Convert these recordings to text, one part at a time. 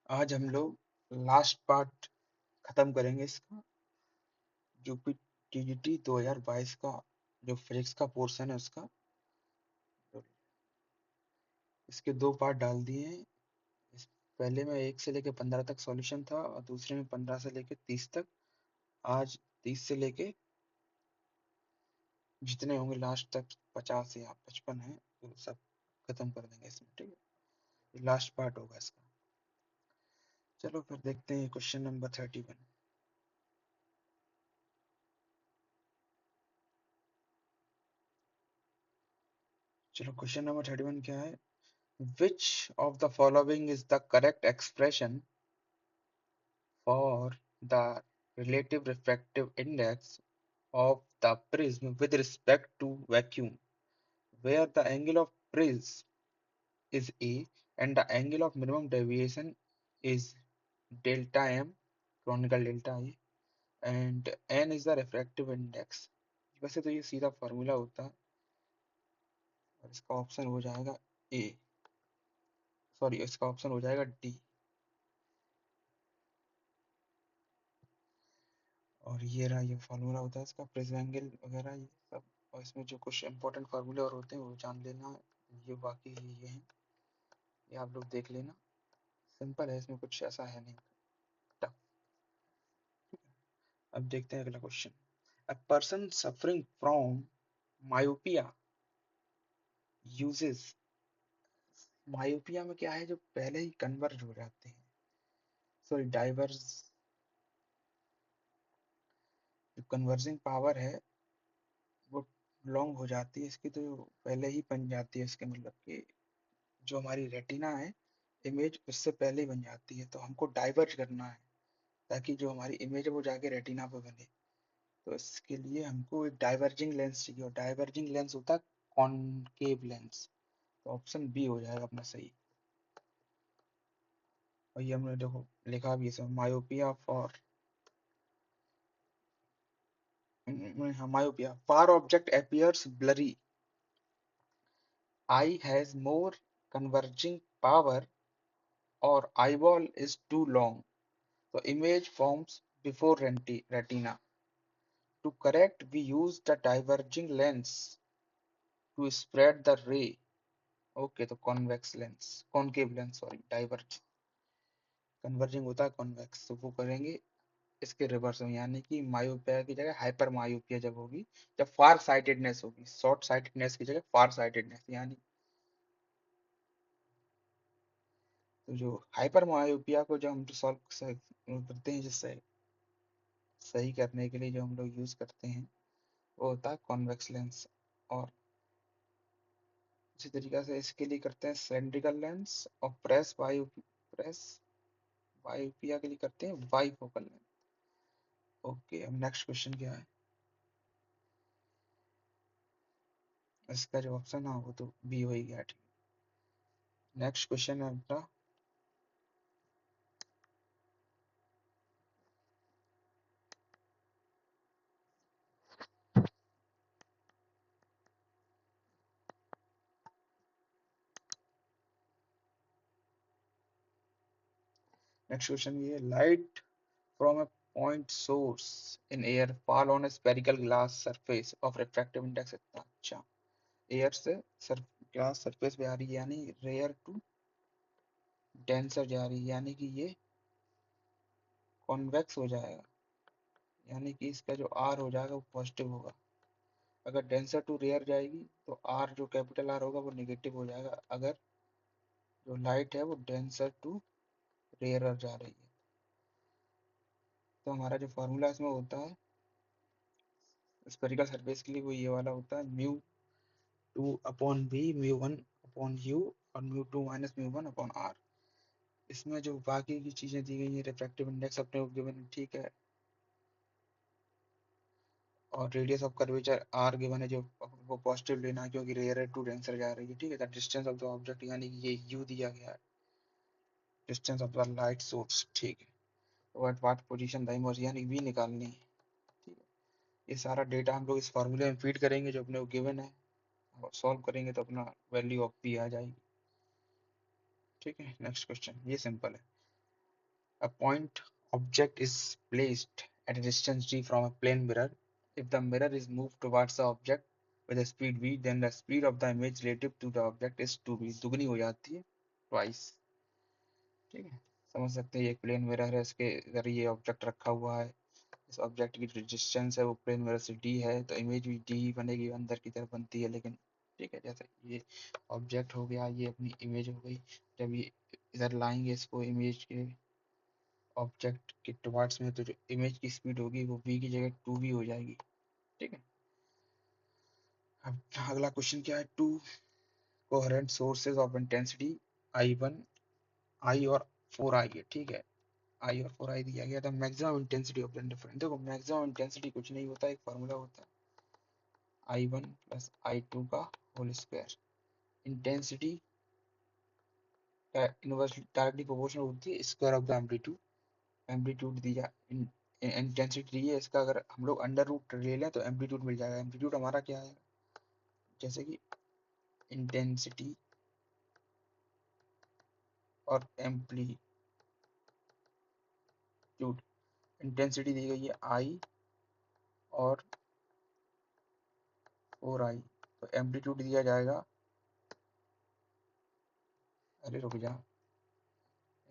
आज हम लोग लास्ट पार्ट खत्म करेंगे इसका, यूपी टीजीटी 2022 का जो फिजिक्स का पोर्शन है उसका। तो इसके दो पार्ट डाल दिए हैं। इस पहले में 1 से लेके 15 तक सॉल्यूशन था और दूसरे में 15 से लेके 30 तक। आज 30 से लेके जितने होंगे लास्ट तक 50 या 55 है, तो सब खत्म कर देंगे इसमें, ठीक है। ये लास्ट पार्ट होगा इसका। चलो फिर देखते हैं क्वेश्चन नंबर 31। चलो क्वेश्चन नंबर 31 क्या है? Which of the following is the correct expression for the relative refractive index of the prism with respect to vacuum, where the angle of prism is A and the angle of minimum deviation is delta m, canonical delta A, and n is the refractive index। वैसे तो ये सीधा formula होता है और इसका option हो जाएगा ए, सॉरी इसका ऑप्शन हो जाएगा डी। और ये रहा, ये फार्मूला होता है इसका, प्रिज्म एंगल वगैरह ये सब। और इसमें जो कुछ इंपॉर्टेंट फार्मूले और होते हैं वो जान लेना है। ये बाकी ये हैं, ये आप लोग देख लेना। सिंपल है, इसमें कुछ ऐसा है नहीं टफ। अब देखते हैं अगला question. A person suffering from myopia uses, myopia में क्या है, जो पहले ही कन्वर्ज हो जाते हैं, सॉरी डाइवर्स, जो कन्वर्जिंग पावर है वो लॉन्ग हो जाती है इसकी, तो पहले ही बन जाती है इसके, मतलब कि जो हमारी रेटिना है इमेज उससे पहले ही बन जाती है। तो हमको डाइवर्ज करना है ताकि जो हमारी इमेज है वो जाके रेटिना पे बने। तो इसके लिए हमको एक डाइवर्जिंग लेंस चाहिए और डाइवर्जिंग लेंस होता है कॉनकेव लेंस। तो ऑप्शन बी हो जाएगा अपना सही। और ये हमने देखो लिखा भी है, myopia for, myopia far object appears blurry, eye has more converging power or eyeball is too long, so image forms before retina। To correct, we use the diverging lens to spread the ray। Okay, तो convex lens, concave lens, sorry diverge, converging होता है convex, तो वो करेंगे इसके reverse में, यानी कि मायोपिया की जगह हाइपर मायोपिया जब होगी, जब फार साइटेडनेस होगी, शॉर्ट साइटेडनेस की जगह फार साइटेडनेस, यानी तो जो हाइपर मायोपिया को जो हम सॉल्व करते हैं, जिससे सही करने के लिए जो हम लोग यूज करते हैं वो होता है कॉन्वेक्स लेंस। और इसी तरीके से इसके लिए करते हैं सिलेंड्रिकल लेंस, और प्रेस बायोपिया के लिए करते हैं बाइफोकल लेंस। ओके, अब नेक्स्ट क्वेश्चन क्या है? इसका जो ऑप्शन है वो तो बी हो ही गया, ठीक। नेक्स्ट क्वेश्चन है अपना, नेक्स्ट क्वेश्चन ये, light from a point source in air fall on a spherical glass surface of refractive index इतना। अच्छा, एयर से ग्लास सरफेस पे आ रही है, यानी रेयर टू डेंसर जा रही है, यानी कि ये कॉन्वेक्स हो जाएगा, यानी कि इसका जो आर हो जाएगा वो पॉजिटिव होगा। अगर डेंसर टू रेयर जाएगी तो आर, जो कैपिटल आर होगा वो नेगेटिव हो जाएगा, अगर जो लाइट है वो डेंसर टू रेयर जा रही है। तो हमारा जो फॉर्मूला इसमें होता है स्फेरिकल सरफेस के लिए, वो ये वाला होता है, mu two upon B, mu one upon u, और mu two minus mu one upon R. इसमें जो बाकी की चीजें दी गई है, रिफ्रैक्टिव इंडेक्स अपने को गिवन, ठीक है, और radius of curvature R given है, जो वो पॉजिटिव लेना है क्योंकि रेयर टू डेंसर जा रही है, ठीक है। The distance of the object, यानी कि ये यू दिया गया है, distance of the light source, ठीक है। व्हाट पोजीशन द इमेज, यानी वी निकालनी है, ठीक है। ये सारा डेटा हम लोग इस फार्मूले में फीड करेंगे जो अपने को गिवन है, और सॉल्व करेंगे तो अपना वैल्यू ऑफ पी आ जाएगी, ठीक है। नेक्स्ट क्वेश्चन, ये सिंपल है। A point object is placed at a distance d from a plane mirror. If the mirror is moved towards the object with a speed v, then the speed of the image relative to the object is 2v, दुगनी हो जाती है, twice. ठीक है, समझ सकते हैं, एक प्लेन मिरर है, इसके इधर ये ऑब्जेक्ट रखा हुआ है, इस ऑब्जेक्ट की जो डिस्टेंस है वो प्लेन मिरर से d है, तो इमेज भी d ही बनेगी, अंदर की तरफ बनती है, लेकिन ठीक है, जैसे ये ऑब्जेक्ट हो गया, ये अपनी इमेज हो गई, जब ये इधर लाएंगे इसको इमेज के ऑब्जेक्ट के टुवर्ड्स में, तो जो इमेज की स्पीड होगी वो v की जगह 2v हो जाएगी. ठीक है. अब अगला क्वेश्चन क्या है, to coherent sources of intensity I1 I और 4I है. ठीक है, I और 4I दिया गया था. Maximum intensity of the difference, देखो मैक्सिमम इंटेंसिटी कुछ नहीं होता, एक फार्मूला होता है I1 प्लस I2 का whole square. Intensity inversely directly proportional होती है square of the amplitude. Amplitude दिया, इंटेंसिटी दी है, इसका अगर हम लोग अंडर रूट ले लें तो एम्पलीट्यूड मिल जाएगा. एम्पलीट्यूड हमारा क्या है, जैसे कि इंटेंसिटी और एम्पलीट्यूड. इंटेंसिटी दी गई है आई और 4I, तो एम्पलीट्यूड दिया जाएगा, अरे रुक जा,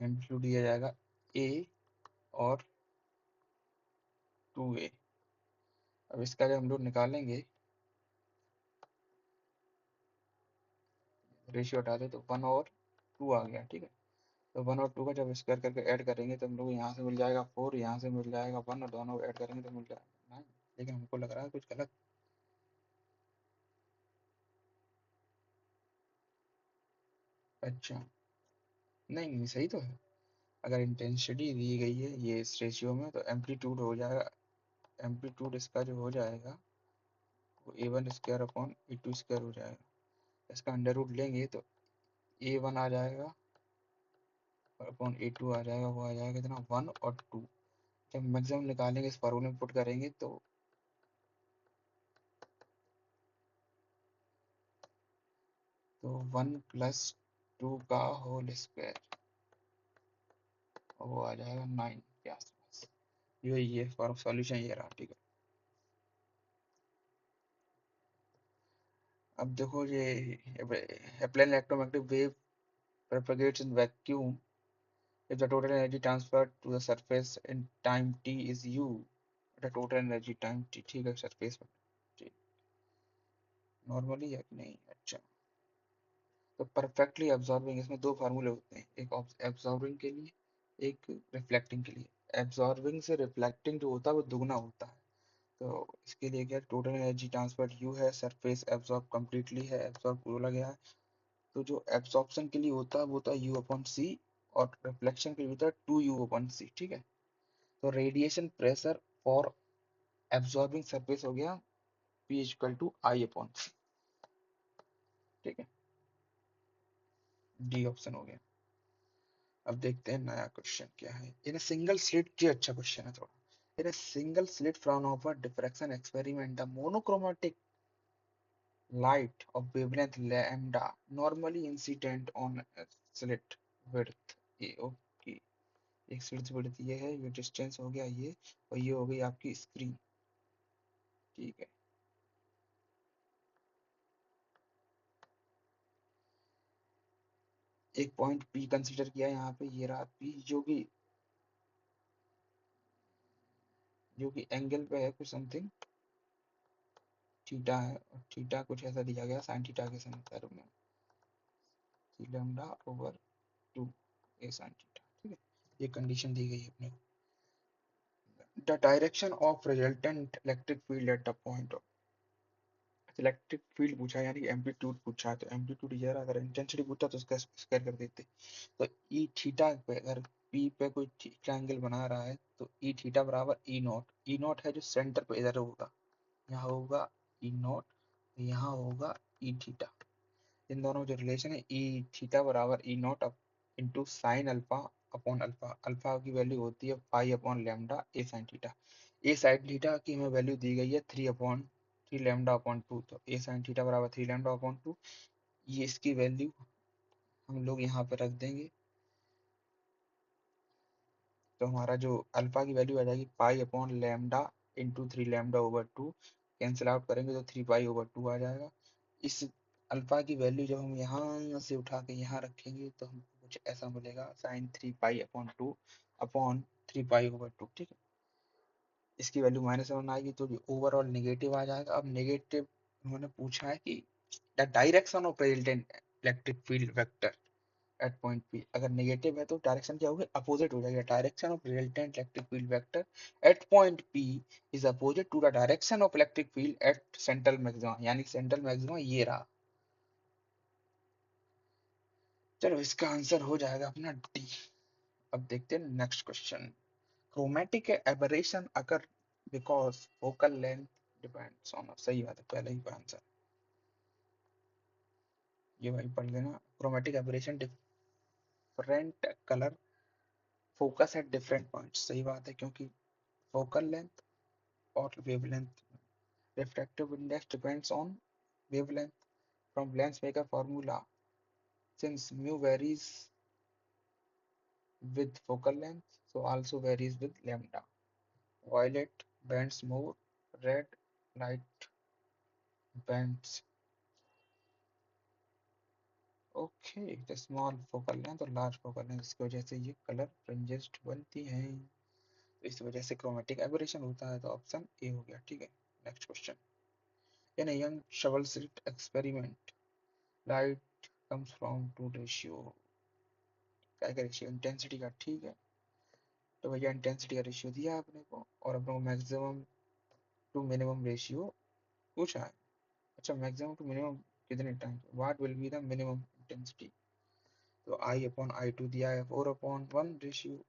एम्पलीट्यूड दिया जाएगा ए और 2A. अब इसका जब हम लोग निकालेंगे, रेशियो हटा दे, तो 1 और 2 आ गया. ठीक है, तो 1 और 2 का जब स्क्वायर करके ऐड करेंगे तो हम लोग यहाँ से मिल जाएगा 4, यहाँ से मिल जाएगा 1, और दोनों ऐड करेंगे तो मिल जाएगा 9. लेकिन हमको लग रहा है कुछ गलत. अच्छा, नहीं सही तो है. अगर इंटेंसिटी दी गई है ये इस रेशियो में, तो एम्पलीट्यूड हो जाएगा, एम्पलीट्यूड इसका जो हो जाएगा वो A1 square upon A2 square हो जाएगा. इसका अंडर रूट लेंगे तो A1 आ जाएगा अपॉन A2 आ जाएगा, वो आ जाएगा कितना, 1 और 2. जब मैक्सिमम निकालेंगे इस फॉर्मूले में पुट करेंगे तो 1 प्लस 2 का होल स्क्वायर, वो आ जाएगा 9 के आसपास. ये फॉर सॉल्यूशन ये रहा. ठीक है, अब देखो ये plane electromagnetic wave propagates in vacuum if the total energy transferred to the surface in time t is u, the total energy time t. ठीक है, सरफेस पर नॉर्मली है कि नहीं. अच्छा, तो परफेक्टली एब्जॉर्बिंग, इसमें दो फार्मूले होते हैं, एक एब्जॉर्बिंग के लिए, एक रिफ्लेक्टिंग के लिए. एब्जॉर्बिंग से रिफ्लेक्टिंग जो होता है वो दुगना होता है. तो इसके लिए क्या, टोटल एनर्जी ट्रांसफर यू है, सरफेस एब्जॉर्ब कम्प्लीटली है, एब्जॉर्ब बोला गया है. तो जो एब्जॉर्प्शन के लिए होता है वो होता है यू अपॉन सी, और रिफ्लेक्शन के लिए होता है 2u अपॉन सी. ठीक है, तो radiation pressure for absorbing surface हो गया P equal to I upon c. ठीक है, डी ऑप्शन हो गया. अब देखते हैं नया क्वेश्चन क्या है. इन सिंगल स्लिट, ये अच्छा क्वेश्चन है थोड़ा. In single slit Fraunhofer diffraction experiment, the monochromatic light of wavelength lambda normally incident on a slit width a. Okay, एक स्लिट विड्थ ये है, ये डिस्टेंस हो गया ये, और ये हो गई आपकी स्क्रीन. ठीक है, एक पॉइंट P कंसीडर किया यहाँ पे, ये रहा P, जो कि एंगल पे है कुछ समथिंग थीटा है, और थीटा कुछ ऐसा दिया गया साइन थीटा के संदर्भ में, सी लैम्डा ओवर 2 ए साइन थीटा. ठीक है, ये कंडीशन दी गई है अपने को. The direction of resultant electric field at the point of, electric field पूछा है, यानी कि एम्पलीट्यूड पूछा है, तो एम्पलीट्यूड ये रहा. अगर इंटेंसिटी पूछता तो उसका स्क्वायर कर देते. तो ई थीटा पे, अगर पी पे कोई थीटा एंगल बना रहा है, तो ई थीटा बराबर ई नॉट. ई नॉट है जो सेंटर पे इधर होगा, यहाँ होगा ई नॉट, यहाँ होगा ई थीटा. इन दोनों में जो रिलेशन है, ई थीटा बराबर e naught up into sine alpha upon alpha. Alpha की वैल्यू होती है pi upon lambda a sine theta. A sine theta की हमें वैल्यू दी गई है 3 लैम्डा अपॉन 2, तो ए साइन थीटा बराबर 3 लैम्डा अपॉन 2. ये इसकी वैल्यू हम लोग यहाँ पे रख देंगे, तो हमारा जो अल्फा की वैल्यू आ जाएगी पाई अपॉन लैम्डा इंटू 3 लैम्डा/2। कैंसिल आउट करेंगे तो 3 पाई/2 आ जाएगा। इस अल्फा की वैल्यू जब हम यहाँ से उठा के यहाँ रखेंगे तो हमको कुछ ऐसा मिलेगा sin 3 पाई/2 अपॉन 3 पाई/2। ठीक है, इसकी वैल्यू -1 आएगी तो ओवरऑल नेगेटिव आ जाएगा। अब नेगेटिव उन्होंने पूछा है कि the direction of resultant electric field vector at point P. अगर नेगेटिव है तो डायरेक्शन क्या होगी, अपोजिट हो जाएगा। Direction of resultant electric field vector at point P is opposite to the direction of electric field at central maxima, यानी central maxima ये रहा। चलो इसका आंसर हो जाएगा अपना डी। अब देखते हैं next question. Chromatic aberration occur because focal length depends on, सही बात है, पहले ही आंसर ये भाई पढ़ लेना। Chromatic aberration different colour focus at different points, सही बात है, क्योंकि फोकल लेंथ और wavelength, refractive index depends on wavelength from lens maker formula, since mu varies with focal length so also varies with lambda. Violet bends more, red light bends. Okay, the small focal length और large focal length, इसकी वजह से ये colour fringes बनती हैं, इस वजह से क्रोमेटिक एबरेशन होता है। तो ऑप्शन ए हो गया। ठीक है, next question. In a young shovel slit experiment light comes from two ratio, क्या का रेशियो, इंटेंसिटी का। ठीक है, तो भैया इंटेंसिटी का रेशियो दिया आपने को और अपने को मैक्सिमम टू मिनिमम रेशियो पूछा है। अच्छा, मैक्सिमम टू मिनिमम कितने time, what will be the minimum intensity. तो आई अपॉन आई टू दिया है 4/1 रेशियो,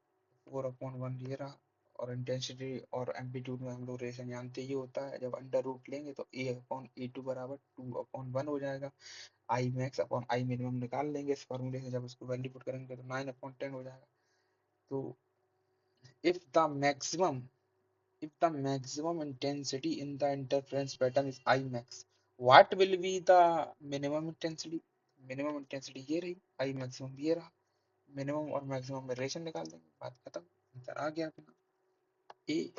4/1 ये रहा। और इंटेंसिटी और एम्पलीट्यूड में हम लोग रिलेशन जानते ही होता है, जब अंडर रूट लेंगे तो ए अपॉन ए टू बराबर 2/1 हो जाएगा। I max upon I minimum निकाल लेंगे इस फॉर्मूले से, जब उसको वैल्यू पुट करेंगे तो 9/10 हो जाएगा। तो if the maximum if the maximum intensity in the interference pattern is I max, what will be the minimum intensity। minimum intensity ये रही, I maximum ये रहा। minimum और maximum में रिलेशन निकाल देंगे, बात खत्म, आंसर आ गया अपना ए।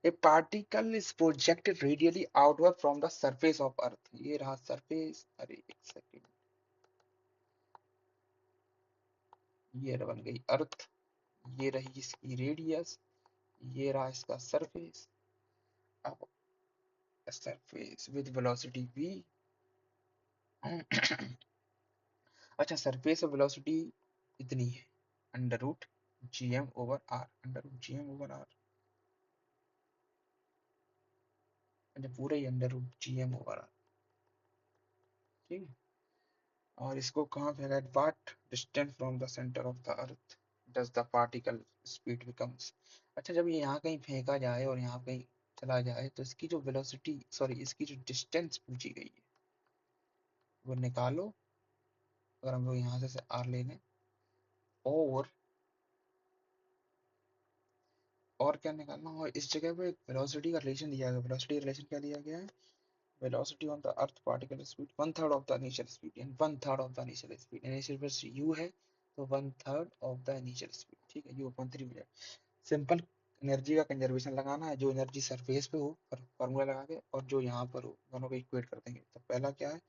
A particle is projected radially outward from the surface of earth, ये रहा सरफेस। अरे एक सेकंड, ये बन गई अर्थ, ये रही इसकी रेडियस, ये रहा इसका सरफेस। अब सरफेस विद वेलोसिटी v। अच्छा, सरफेस और वेलोसिटी इतनी है, under root GM/r, under root GM/r। अच्छा, पूरा ही अंडर रूट GM/r। ठीक है, और इसको कहाँ फेंका, at what distance from the centre of the earth does the particle speed becomes. अच्छा, जब ये यहाँ कहीं फेंका जाए और यहाँ कहीं चला जाए तो इसकी जो वेलोसिटी, सॉरी इसकी जो डिस्टेंस पूछी गई है वो निकालो। अगर हम लोग यहाँ से r ले लें और क्या निकालना, और इस जगह पे वेलोसिटी का रिलेशन दिया गया। वेलोसिटी का रिलेशन क्या दिया गया है, velocity of the earth particle speed 1/3 of the initial speed, and 1/3 of the initial speed. Initial speed u है तो 1/3 ऑफ द इनिशियल स्पीड। ठीक है, u/3 हो जाए। सिंपल एनर्जी का कंजर्वेशन लगाना है, जो एनर्जी सरफेस पे हो फार्मूला लगा के, और जो यहाँ पर हो दोनों को इक्वेट कर देंगे। तो पहला क्या है,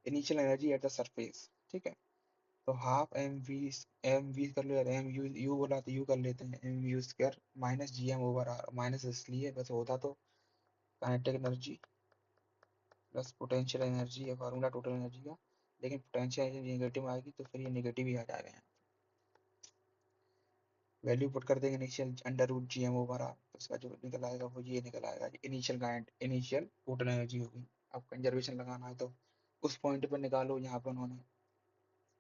initial energy at the surface. ठीक है, तो हाफ एम वी कर लो यार, एम यू यू बोला तो यू कर लेते हैं, mu² माइनस GM/r, माइनस इसलिए बस होता तो kinetic energy plus potential energy है फार्मूला टोटल एनर्जी का, लेकिन पोटेंशियल एनर्जी नेगेटिव आएगी तो फिर ये नेगेटिव ही आ जाएगा। यहाँ वैल्यू पुट कर देंगे इनिशियल अंडर रूट GM/r, तो इसका जो निकल आएगा वो ये निकल आएगा, इनिशियल टोटल एनर्जी होगी। अब कंजर्वेशन लगाना है तो उस पॉइंट पर निकालो, यहाँ पर उन्होंने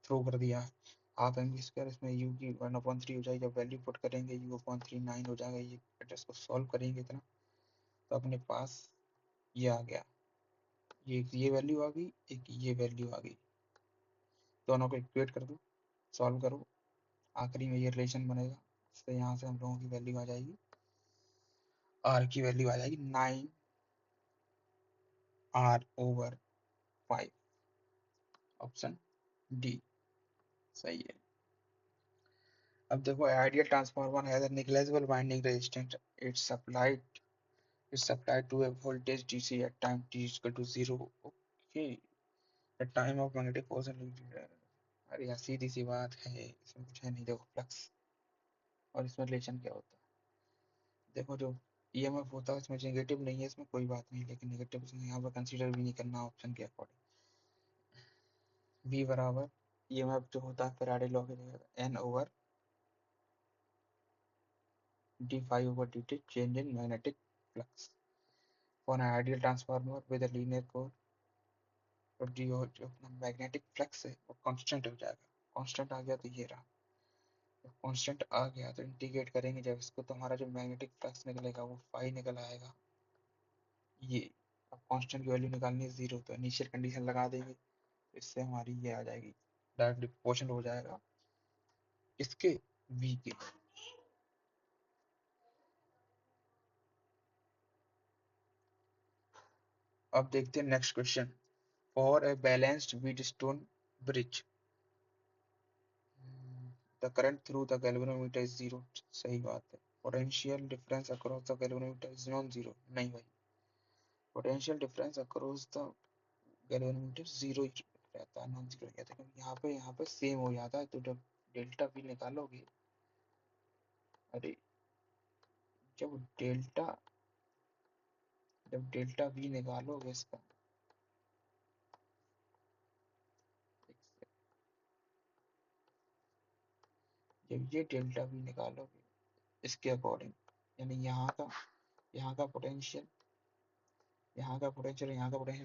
थ्रो कर दिया है। हाफ एम/2 इसमें u की 1/3 हो जाएगी, जब वैल्यू पुट करेंगे u/3 9 हो जाएगा। ये एड्रेस को सॉल्व करेंगे इतना तो अपने पास ये आ गया, ये वैल्यू आ गई, एक ये वैल्यू आ गई, दोनों को इक्वेट कर दो, सॉल्व करो, आखिरी में ये रिलेशन बनेगा। इससे यहाँ से हम लोगों की वैल्यू आ जाएगी, r की वैल्यू आ जाएगी 9r/5। ऑप्शन डी सही है। अब देखो ideal transformer has a negligible winding resistance. It's applied to a voltage DC at time t is equal to 0. Okay. The time of magnetic force अरे यार सीधी सी बात है, इसमें कुछ है नहीं। देखो फ्लक्स और इसमें रिलेशन क्या होता है। देखो जो ईएमएफ होता है इसमें नेगेटिव नहीं है, इसमें कोई बात नहीं, लेकिन नेगेटिव यहाँ पर कंसीडर भी नहीं करना ऑप्शन के अकॉर्डिंग। V बराबर ईएमएफ जो होता है फैराडे लॉ के लिए N over d∅/dt change in magnetic flux for an ideal transformer with a linear core। और जो अपना मैग्नेटिक फ्लक्स है वो कांस्टेंट हो जाएगा। कांस्टेंट आ गया तो ये रहा, जब कांस्टेंट आ गया तो इंटीग्रेट करेंगे जब इसको तो हमारा जो मैग्नेटिक फ्लक्स निकलेगा वो फाई निकल आएगा। ये अब कांस्टेंट की वैल्यू निकालनी है 0, तो इनिशियल कंडीशन लगा देंगे, इससे हमारी ये आ जाएगी, डायरेक्टली प्रोपोर्शनल हो जाएगा इसके v के। अब देखते हैं next question. For a balanced Wheatstone bridge the current through the galvanometer is 0। सही बात है। Potential difference across the galvanometer is non zero. नहीं भाई, potential difference across the galvanometer zero रहता है, नॉन जीरो रहता है, क्योंकि यहाँ पे सेम हो जाता है। तो जब डेल्टा वी निकालोगे, अरे जब डेल्टा वी निकालोगे इसका, जब ये डेल्टा वी निकालोगे इसके अकॉर्डिंग, यानी यहाँ का पोटेंशियल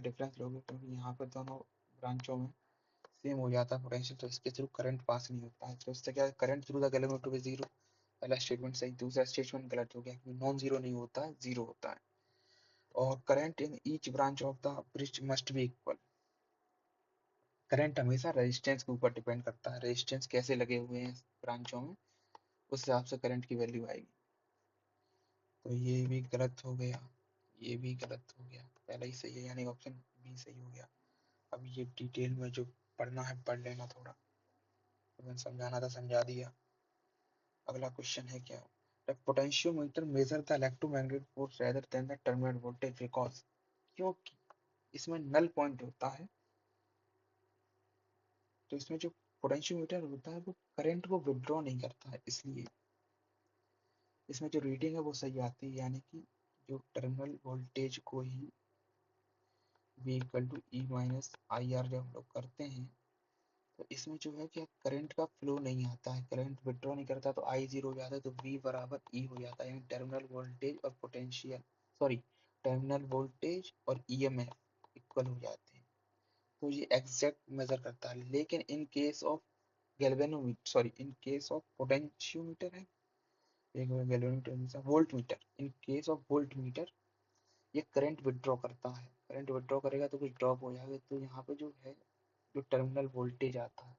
डिफरेंस लोगे, क्योंकि यहाँ पे दोनों ब्रांचों में सेम हो जाता है पोटेंशियल, तो इसके थ्रू करंट पास नहीं होता है। तो इससे क्या, करंट थ्रू द गैल्वेनोमीटर में जीरो। पहला स्टेटमेंट सही, दूसरा स्टेटमेंट गलत हो गया, क्योंकि नॉन जीरो नहीं होता है, जीरो होता है। और current in each branch of the bridge must be equal. Current हमेशा रेजिस्टेंस के ऊपर डिपेंड करता है, रेजिस्टेंस कैसे लगे हुए हैं ब्रांचों में, उस हिसाब से करंट की वैल्यू आएगी। तो ये भी गलत हो गया, ये भी गलत हो गया, पहला ही सही है, यानी ऑप्शन बी सही हो गया। अब ये डिटेल में जो पढ़ना है पढ़ लेना थोड़ा, तो मैंने समझाना था समझा दिया। अगला क्वेश्चन है क्या, the potentiometer measure the electromagnetic force rather than the terminal voltage because, क्योंकि इसमें नल पॉइंट होता है, तो इसमें जो पोटेंशियोमीटर होता है वो करंट को विड्रॉ नहीं करता है, इसलिए इसमें जो रीडिंग है वो सही आती है, यानी कि जो टर्मिनल वोल्टेज को ही V equal to E minus I R जब हम लोग करते हैं, तो इसमें जो है कि करंट का फ्लो नहीं आता है, करंट विड्रॉ नहीं करता, तो आई जीरो हो जाता है, तो V बराबर E हो जाता है, यानी टर्मिनल वोल्टेज और पोटेंशियल, सॉरी, टर्मिनल वोल्टेज और ईएमएफ इक्वल हो जाते हैं। तो ये एग्जैक्ट मेजर करता है, लेकिन in case of galvanometer, sorry, in case of potentiometer है, एक galvanometer volt meter, in case of volt meter ये करंट विड्रॉ करता है, करंट विड्रॉ करेगा तो कुछ ड्रॉप हो जाएगा, तो यहाँ पे जो है जो टर्मिनल वोल्टेज आता है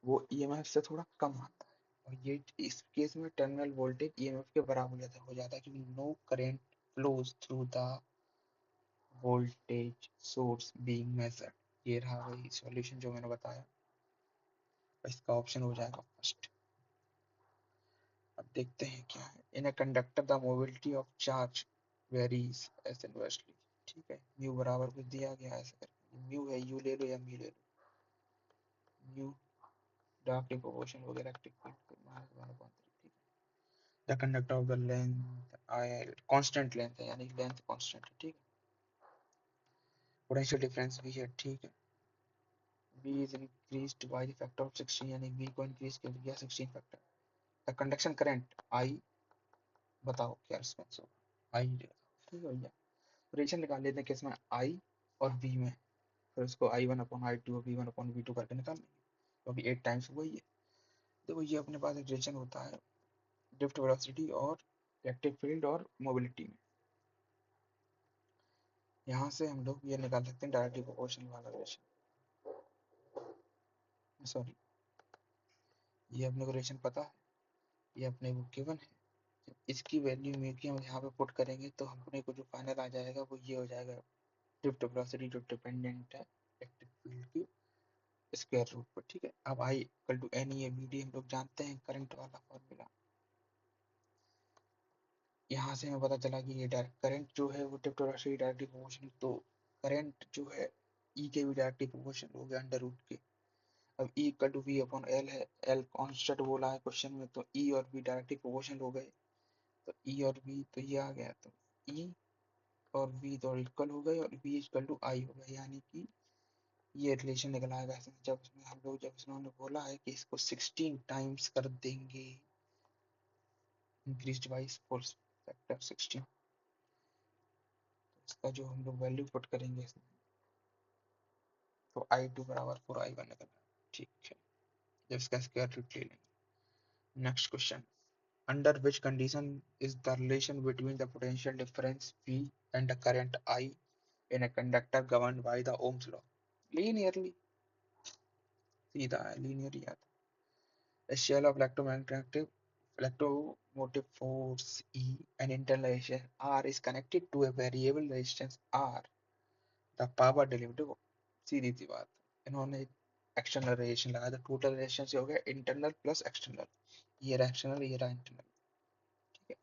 वो ईएमएफ से थोड़ा कम आता है, और ये इस केस में टर्मिनल वोल्टेज ईएमएफ के बराबर हो जाता है, क्योंकि no current flows through the voltage source being measured. ये रहा वही सॉल्यूशन जो मैंने बताया, इसका ऑप्शन हो जाएगा फर्स्ट। अब देखते हैं क्या है, in a conductor the mobility of charge varies as inversely. ठीक है, म्यू बराबर कुछ दिया गया है ऐसे करके, म्यू है, यू ले लो या म्यू ले लो, म्यू डार्कली प्रोपोर्शन वगैरह ठीक है। The conductor of the length I constant length है, यानी लेंथ कांस्टेंट है, ठीक है। पोटेंशियल डिफरेंस भी है, ठीक है। V is increased by the factor of 16, यानी V को इंक्रीज कर दिया 16 factor. The conduction current I, बताओ क्या रिस्पॉन्स होगा, I, ठीक है भैया। रिलेशन निकाल लेते हैं किसमें, I और V में, फिर उसको I1/I2 और V1/V2 करके निकाल लेंगे, क्योंकि 8 टाइम्स वही है। देखो ये अपने पास एक रिलेशन होता है ड्रिफ्ट वेलोसिटी और इलेक्ट्रिक फील्ड और मोबिलिटी में, यहाँ से हम लोग ये निकाल सकते हैं डायरेक्टली प्रोपोर्शनल वाला रिलेशन, सॉरी, ये अपने को रिलेशन पता है, ये अपने को गिवन है। जब इसकी वैल्यू म्यू की हम यहाँ पे पुट करेंगे तो अपने को जो फाइनल आ जाएगा वो ये हो जाएगा, ड्रिफ्ट वेलोसिटी जो डिपेंडेंट है इलेक्ट्रिक फील्ड की स्क्वायर रूट पर, ठीक है। अब I equal to n e a v d हम लोग जानते हैं करंट वाला फॉर्मूला। यहाँ से हमें पता चला कि ये डायरेक्ट करंट जो है वो डायरेक्टली प्रोपोर्शनल, तो करंट जो है ई के भी डायरेक्टली प्रोपोर्शनल हो गया अंडर रूट के। अब E equal to V upon L है, एल कॉन्स्टेंट बोला है क्वेश्चन में, तो ई और वी डायरेक्टली प्रोपोर्शनल हो गए, तो ई और वी तो ये आ गया, तो ई और वी तो इक्वल हो गए और वी इक्वल टू आई हो गया, यानी कि ये रिलेशन निकल आएगा इसमें। जब इसमें हम लोग जब इन्होंने बोला है कि इसको 16 टाइम्स कर देंगे इंक्रीज्ड बाय फोर फैक्टर 16, इसका जो हम लोग वैल्यू पुट करेंगे इसमें, तो I2 बराबर 4I1 निकल आएगा, ठीक है। जब इसका स्क्वायर रूट ले लेंगे। Next question, under which condition is the relation between the potential difference V and the current I in a conductor governed by the Ohm's law? Linearly, सीधा है, linear ही आता है। A shell of electromotive force E and internal resistance R is connected to a variable resistance R. The power delivered, सीधी सी बात, इन्होंने external resistance लगाया, तो total resistance हो गया इंटरनल प्लस एक्सटर्नल, ये रहा एक्सटर्नल ये रहा इंटरनल, ठीक है।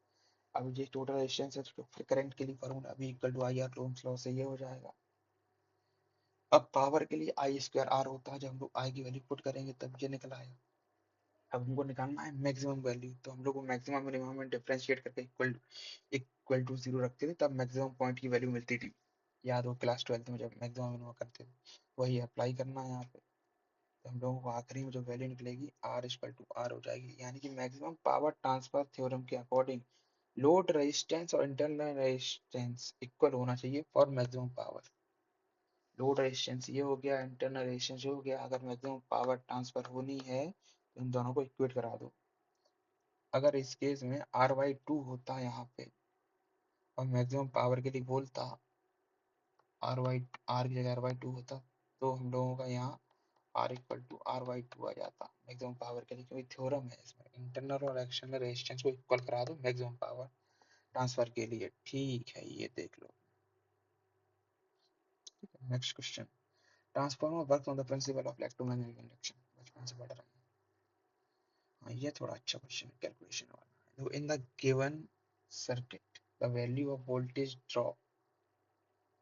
अब ये टोटल रेजिस्टेंस है, तो फिर करंट के लिए formula V equal to I R ohm's law से ये हो जाएगा। अब पावर के लिए आई स्क्वायर आर होता है, जब हम लोग आई की वैल्यू पुट करेंगे तब ये निकल आएगा। अब हमको निकालना है मैक्सिमम वैल्यू, तो हम लोग को मैक्सिमम मिनिमम में डिफरेंशिएट करके इक्वल टू जीरो रखते थे, तब मैक्सिमम पॉइंट की वैल्यू मिलती थी। याद हो क्लास 12 में जब मैक्सिमम मिनिमम करते थे, वही अप्लाई करना है यहाँ पे। तो हम लोगों को आखिरी में जो वैल्यू निकलेगी आर इक्वल टू आर हो जाएगी, यानी कि मैक्सिमम पावर ट्रांसफर थ्योरम के अकॉर्डिंग लोड रेजिस्टेंस और इंटरनल रेजिस्टेंस इक्वल होना चाहिए for maximum power. Load resistance ये हो गया, इंटरनल रेजिस्टेंस ये हो गया, अगर मैक्सिमम पावर ट्रांसफर होनी है तो इन दोनों को इक्वेट करा दो। अगर इस केस में आर बाई टू होता यहाँ पे और मैक्सिमम पावर के लिए बोलता आर की जगह आर बाई टू होता, तो हम लोगों का यहाँ r equal to r by two आ जाता मैक्सिमम पावर के लिए, क्योंकि थ्योरम है इसमें इंटरनल और एक्सटर्नल रेजिस्टेंस को इक्वल करा दो मैक्सिमम पावर ट्रांसफर के लिए, ठीक है, ये देख लो। Next question, transformer work on the principle of electromagnetic induction, बचपन से पढ़ रहे हैं। हाँ, ये थोड़ा अच्छा क्वेश्चन है, कैलकुलेशन वाला है। In the given circuit the value of voltage drop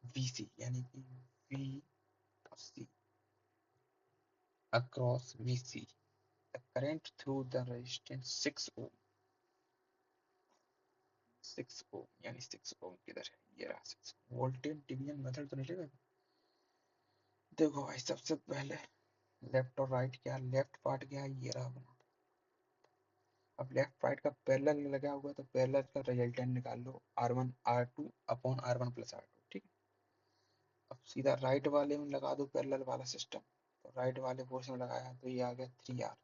VC, यानी कि VC across VC, the current through the resistance 6 ohm, 6 ohm यानी 6 ohm किधर है, ये रहा 6। वोल्टेज डिवीजन मेथड तो नहीं लेगा। देखो भाई, सबसे पहले लेफ्ट और राइट क्या, लेफ्ट पार्ट क्या है, ये रहा अपना। अब लेफ्ट राइट का पैरेलल लगा हुआ है, तो पैरेलल का रिजल्टेंट निकाल लो, R1 R2 upon R1 plus R2, ठीक है। अब सीधा राइट वाले में लगा दो पैरेलल वाला सिस्टम, तो राइट वाले पोर्शन में लगाया तो ये आ गया 3R।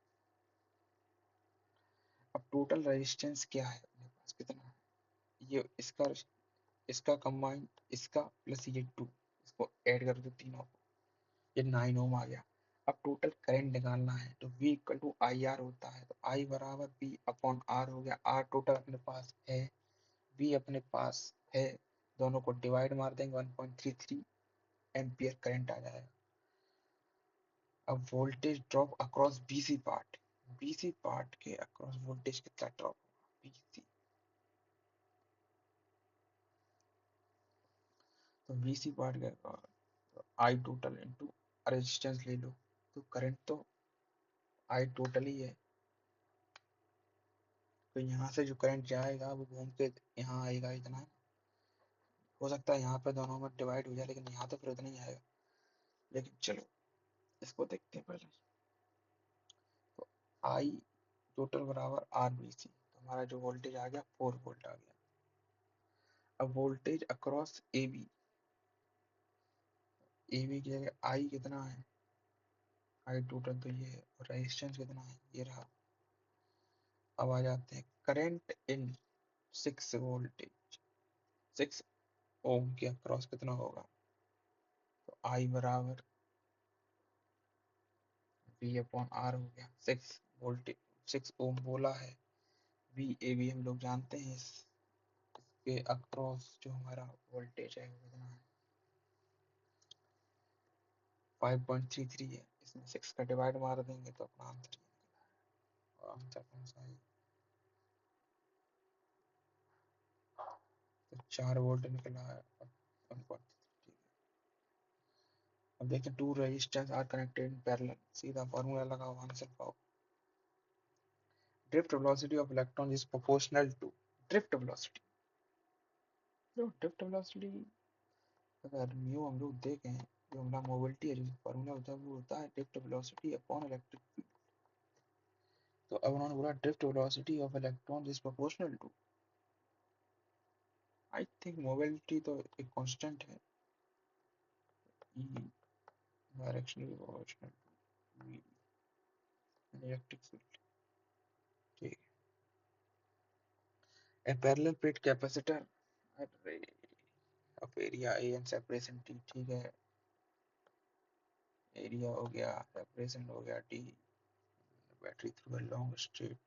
अब टोटल रेजिस्टेंस क्या है अपने पास, कितना है, ये इसका कंबाइंड, इसका प्लस ये 2, इसको ऐड कर दो तीनों को, ये 9 ओम आ गया। अब टोटल करंट निकालना है, तो V equal to I R होता है, तो I बराबर V अपॉन R हो गया। R टोटल अपने पास है, V अपने पास है, दोनों को डिवाइड मार देंगे 1.33 एम्पियर करंट आ जाएगा। अब voltage drop across BC part, BC part के अक्रॉस वोल्टेज कितना ड्रॉप होगा BC, तो BC पार्ट के तो I टोटल इंटू रेजिस्टेंस ले लो, तो करंट तो I टोटल ही है, तो यहाँ से जो करंट जाएगा वो घूम के यहाँ आएगा इतना है। हो सकता है यहाँ पे दोनों में डिवाइड हो जाए, लेकिन यहाँ तो फिर उतना ही आएगा। लेकिन चलो इसको देखते हैं पहले। तो आई टोटल बराबर आर बी सी, तो हमारा जो वोल्टेज आ गया 4 वोल्ट आ गया। अब voltage across A B, A B की जगह आई कितना है, आई टोटल तो ये है, और रेजिस्टेंस कितना है, ये रहा। अब आ जाते हैं करंट इन 6 वोल्टेज 6 ओम के अक्रॉस कितना होगा, तो आई बराबर V अपॉन आर हो गया। 6 वोल्टेज 6 ओम बोला है, V ए बी हम लोग जानते हैं, इसके अक्रॉस जो हमारा वोल्टेज है वो कितना है 5.33 है, इसमें 6 का डिवाइड मार देंगे तो अपना आंसर ये निकला है। और आंसर कौन सा है? तो 4 वोल्ट निकला है। 143, ठीक है। अब देखिए, two resistance are connected in parallel, सीधा फॉर्मूला लगाओ, आंसर पाओ। Drift velocity of electron is proportional to drift velocity. जो ड्रिफ्ट वेलोसिटी अगर म्यू हम लोग देखें, जो हमारा मोबिलिटी है, जो फॉर्मूला होता है वो होता है drift velocity upon electric field. तो अब उन्होंने बोला drift velocity of electron is proportional to, I think mobility तो एक कांस्टेंट है, e directionally proportional to v electric field, ठीक है। ए पैरेलल प्लेट कैपेसिटर, अरे अब area a and separation t, ठीक है। एरिया हो गया, सेपरेशन हो गया t, battery through a long straight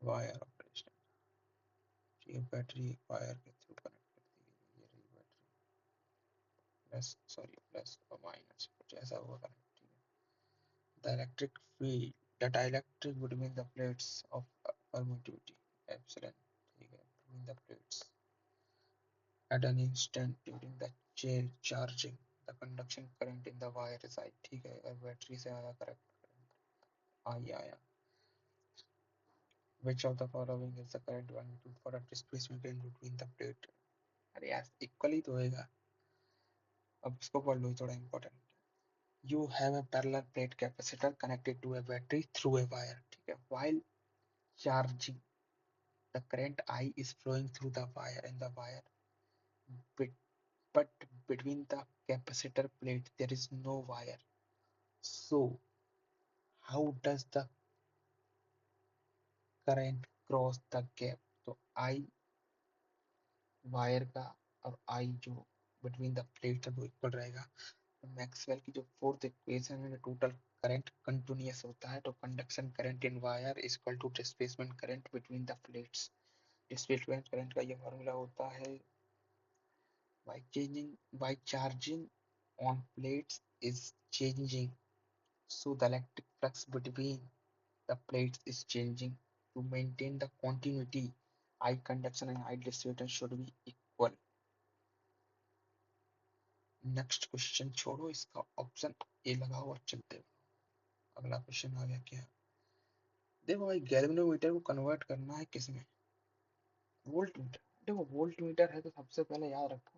wire operation, ठीक है। बैटरी वायर के थ्रू कनेक्ट करती है, ये रही बैटरी, प्लस सॉरी प्लस और माइनस कुछ ऐसा हुआ कनेक्ट, ठीक है। The electric field, the dielectric between the plates of permittivity epsilon, ठीक है, between the plates at an instant during the charging, the conduction current in the wire is I, ठीक है। अगर बैटरी से आया करेक्ट आई आया, which of the following is the correct magnitude for a displacement in between the plate, अरे यार equally तो होएगा। अब इसको पढ़ लो, थोड़ा important. You have a parallel plate capacitor connected to a battery through a wire, ठीक है। While charging, the current I is flowing through the wire and the wire bit, but between the capacitor plate there is no wire. So how does the current cross the gap? तो I wire का और I जो between the plate है वो equal रहेगा। तो Maxwell की जो फोर्थ इक्वेशन में टोटल करंट कंटिन्यूअस होता है, तो conduction current in wire is equal to displacement current between the plates. Displacement current का ये फॉर्मूला होता है by charging on plates is changing, so the electric flux between the plates is changing. To maintain the continuity, I conduction and I distribution should be equal. Next question छोड़ो, इसका option A लगाओ और चलते हो। अगला question आ गया क्या? देखो भाई, गैल्वेनोमीटर को कन्वर्ट करना है किसमें? Volt meter. देखो वोल्ट मीटर है तो सबसे पहले याद रखो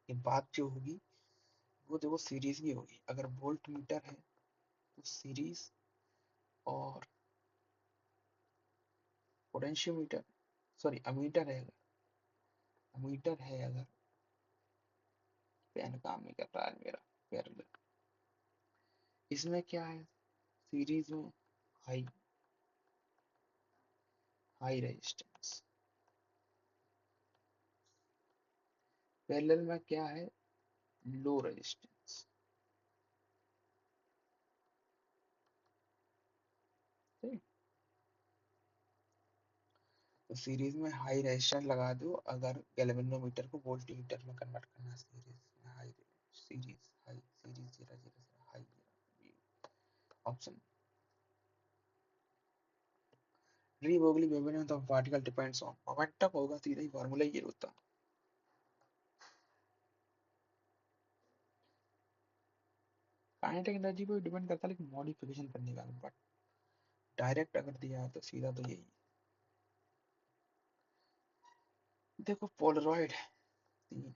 ये बात जो होगी वो देखो सीरीज की होगी। अगर वोल्ट मीटर है तो सीरीज, और पोटेंशियोमीटर, सॉरी अमीटर है, अमीटर है अगर, पेन काम नहीं कर रहा है मेरा, पैरेलल। इसमें क्या है, सीरीज में हाई हाई रेजिस्टेंस, पैरेलल में क्या है, लो रेजिस्टेंस, ठीक। तो सीरीज में हाई रेजिस्टेंस लगा दो अगर गैल्वेनोमीटर को वोल्टमीटर में कन्वर्ट करना है। सीरीज में high, series high, series 0 0 high 0। Option de Broglie wavelength of particle depends on momentum होगा, सीधा ही फार्मूला ये होता। काइनेटिक एनर्जी पे डिपेंड करता है, लेकिन मॉडिफिकेशन करने का, बट डायरेक्ट अगर दिया है तो सीधा तो यही। देखो पोलरॉइड तीन,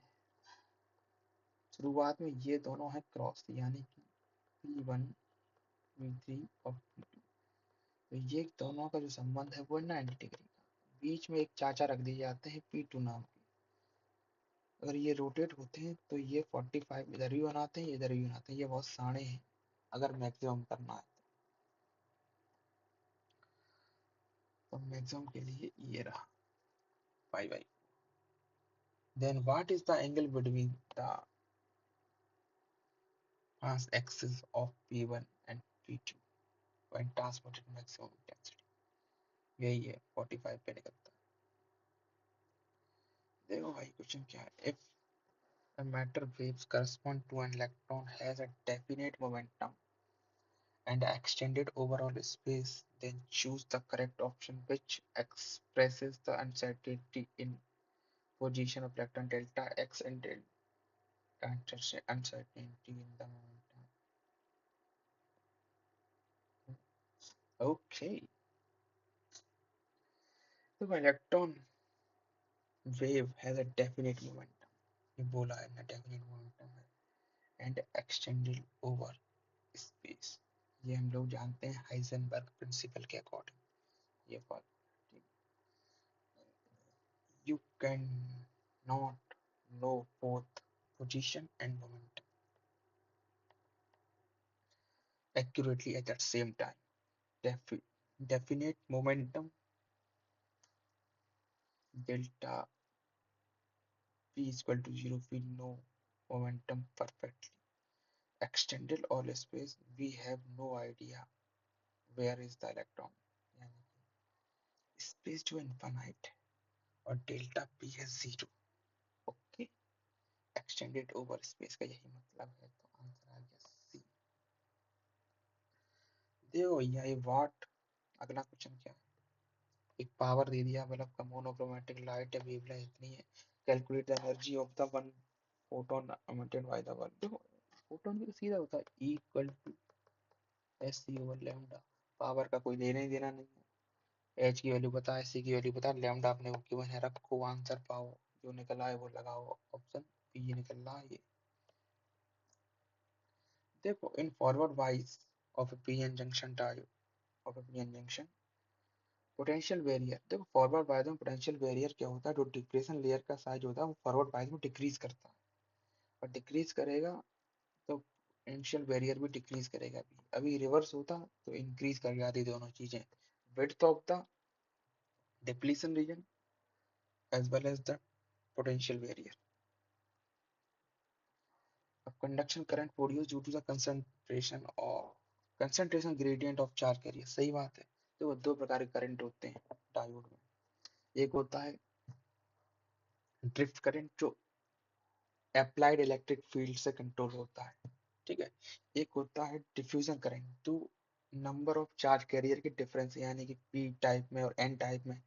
शुरुआत में ये दोनों है क्रॉस, यानी कि P1 P3 और P2। तो ये दोनों का जो संबंध है वो है 90 डिग्री का। बीच में एक चाचा रख दिए जाते हैं P2 नाम के। अगर ये रोटेट होते हैं तो ये 45 इधर भी बनाते हैं, इधर भी बनाते हैं। ये बहुत साणे हैं अगर मैक्सिमम करना है तो मैक्सिमम के लिए ये रहा pi by. Then what is the angle between the trans axis of P1 and P2 when transmitted maximum intensity? यही है 45 पे निकलता है। देखो भाई क्वेश्चन क्या है, if A matter waves correspond to an electron has a definite momentum and extended overall space, then choose the correct option which expresses the uncertainty in position of electron delta x and delta uncertainty in the momentum. Okay, so electron wave has a definite momentum. ये बोला है ना definite momentum है and extended over space. ये हम लोग जानते हैं हाइजेनबर्ग प्रिंसिपल के अकॉर्डिंग ये बात. You can not know both position and momentum accurately at the same time. Defi Definite momentum delta p is equal to 0. We know momentum perfectly. Extended all space, we have no idea where is the electron. यानी space जो infinite है और delta P है 0. Okay, extended over space का यही मतलब है, तो आंसर आ गया सी. देखो ये वाट. अगला क्वेश्चन क्या है. एक पावर दे दिया बल्ब का मोनोक्रोमेटिक लाइट है, वेवलेंथ इतनी है, calculate the energy of the one photon emitted by the bulb. देखो फोटोन भी तो सीधा होता है E equal to S C over lambda. Power का कोई लेना ही देना नहीं है. एच की वैल्यू पता है, सी की वैल्यू पता है, लैम्डा अपने को गिवन है, रखो आंसर पाओ, जो निकला है वो लगाओ. ऑप्शन बी निकल रहा है ये. देखो in forward wise of A PN junction diode off A PN junction potential barrier. देखो फॉरवर्ड बायस में पोटेंशियल बैरियर क्या होता है, जो डिप्रेशन लेयर का साइज होता है वो फॉरवर्ड बायस में डिक्रीज करता है, और डिक्रीज करेगा तो पोटेंशियल बैरियर भी डिक्रीज करेगा. अभी रिवर्स होता तो इंक्रीज कर जाती दोनों चीजें. Width of the depletion region as well as the potential barrier. अब conduction current produce due to the concentration gradient of charge carrier. सही बात है. तो दो प्रकार के करंट होते हैं डायोड में. एक होता है ड्रिफ्ट करंट जो अप्लाइड इलेक्ट्रिक फील्ड से कंट्रोल होता है, ठीक है. एक होता है डिफ्यूजन करंट, तो नंबर ऑफ चार्ज कैरियर के डिफरेंस, यानी कि पी टाइप में और एन टाइप में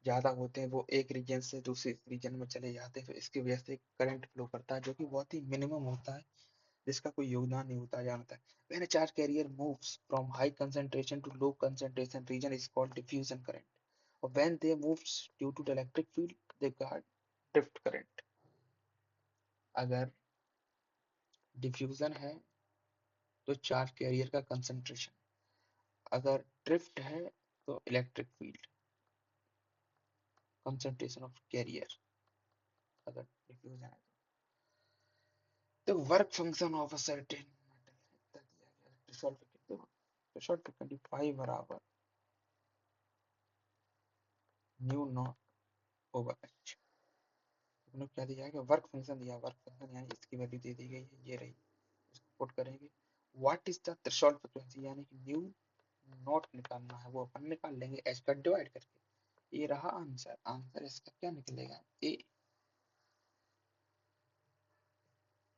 ज्यादा होते हैं, वो एक रीजन से दूसरे रीजन में चले जाते हैं, तो इसकी वजह से करंट फ्लो करता है जो कि बहुत ही मिनिमम होता है, जिसका कोई योगदान नहीं होता जानता है. When a charge carrier moves from high concentration to low concentration region is called diffusion current. Or when they moves due to the electric field, they got drift current. अगर डिफ्यूजन है तो चार्ज कैरियर का concentration, अगर drift है तो electric field concentration of carrier, अगर diffusion है तो work function of a certain metal threshold frequency 5 बराबर न्यू नॉट ओवर एच. मतलब क्या दिया है, वर्क फंक्शन दिया, वर्क फंक्शन यानी इसकी वैल्यू दे दी गई है, ये रही, इसको पुट करेंगे. What is the threshold frequency, यानी कि न्यू नॉट निकालना है, वो अपन निकाल लेंगे एच का डिवाइड करके. ये रहा आंसर. आंसर इसका क्या निकलेगा, ए.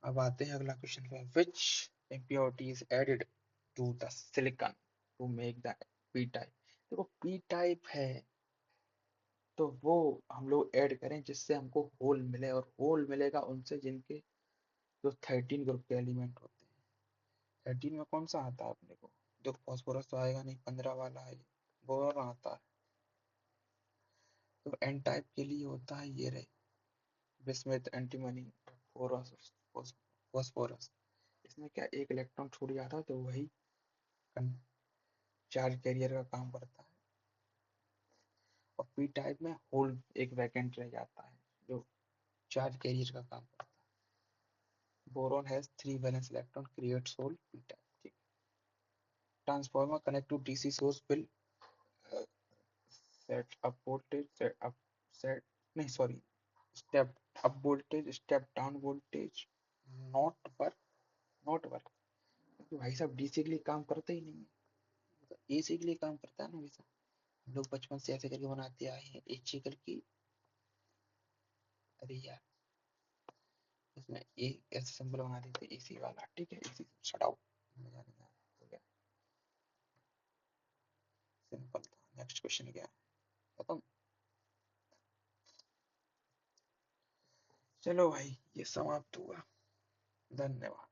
अब आते हैं अगला क्वेश्चन पे. विच impurity is added to the silicon to make the p type. देखो p टाइप है तो वो हम लोग ऐड करें जिससे हमको होल मिले, और होल मिलेगा उनसे जिनके जो 13 ग्रुप के एलिमेंट होते हैं. 13 में कौन सा आता है अपने को, जो फॉस्फोरस तो आएगा नहीं, 15 वाला है, बोरॉन आता है. तो एन टाइप के लिए होता है ये रहे, बिस्मथ, एंटीमनी, फॉस्फोरस. इसमें क्या एक इलेक्ट्रॉन छूट जाता है तो वही चार्ज कैरियर का काम करता है. और पी टाइप में होल एक वैकेंट रह जाता है जो चार्ज कैरियर का काम करता है. Boron has 3 valence electron, creates hole P type. ठीक. Transformer connect to DC source will set up voltage, set नहीं sorry step up voltage, step down voltage, not work. क्योंकि भाई साहब डीसी के लिए काम करते ही नहीं है, तो एसी के लिए काम करता है ना हमेशा. हम लोग बचपन से ऐसे करके बनाते आए हैं एसी करके. अरे यार इसमें ए ऐसे सिंबल बना देते इसी वाला, ठीक है, इसी शट आउट, मजा नहीं आया, हो गया, सिंपल था। नेक्स्ट क्वेश्चन क्या है, खत्म। चलो भाई ये समाप्त हुआ, धन्यवाद।